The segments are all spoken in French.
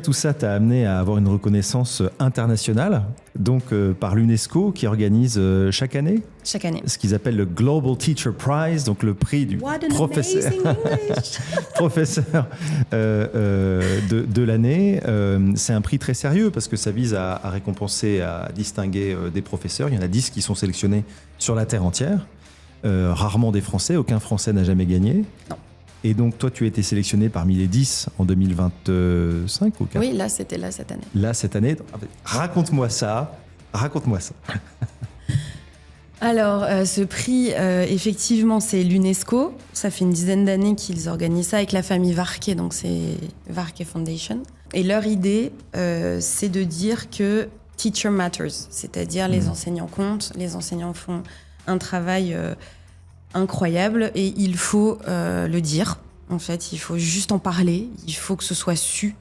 Tout ça t'a amené à avoir une reconnaissance internationale, donc par l'UNESCO qui organise chaque année Chaque année. ce qu'ils appellent le Global Teacher Prize, donc le prix du professeur, professeur de l'année. C'est un prix très sérieux parce que ça vise à récompenser, à distinguer des professeurs. Il y en a 10 qui sont sélectionnés sur la terre entière. Rarement des Français, aucun Français n'a jamais gagné. Non. Et donc, toi, tu as été sélectionné parmi les 10 en 2025 ou 4 ? Oui, là, c'était là cette année. Là, cette année. Raconte-moi ça. Raconte-moi ça. Alors, ce prix, effectivement, c'est l'UNESCO. Ça fait une dizaine d'années qu'ils organisent ça avec la famille Varquet, donc c'est Varquet Foundation. Et leur idée, c'est de dire que teacher matters, c'est-à-dire les enseignants comptent, les enseignants font un travail incroyable et il faut le dire. En fait, il faut juste en parler, il faut que ce soit su.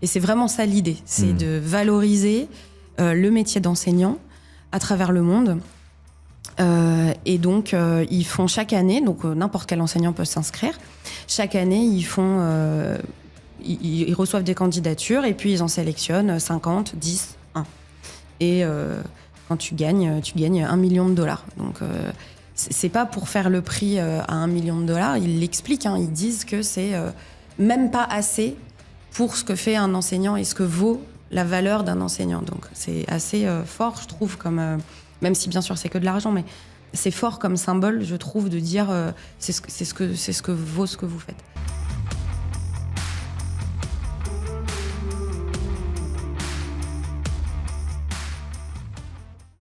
Et c'est vraiment ça l'idée, c'est de valoriser le métier d'enseignant à travers le monde. Et donc, ils font chaque année, donc n'importe quel enseignant peut s'inscrire. Chaque année, ils reçoivent des candidatures et puis ils en sélectionnent 50, 10, 1. Et quand tu gagnes $1 million. Donc, c'est pas pour faire le prix à $1 million. Ils l'expliquent, hein, ils disent que c'est même pas assez pour ce que fait un enseignant et ce que vaut la valeur d'un enseignant. Donc, c'est assez fort, je trouve, comme... même si bien sûr c'est que de l'argent, mais c'est fort comme symbole, je trouve, de dire c'est ce que vaut ce que vous faites.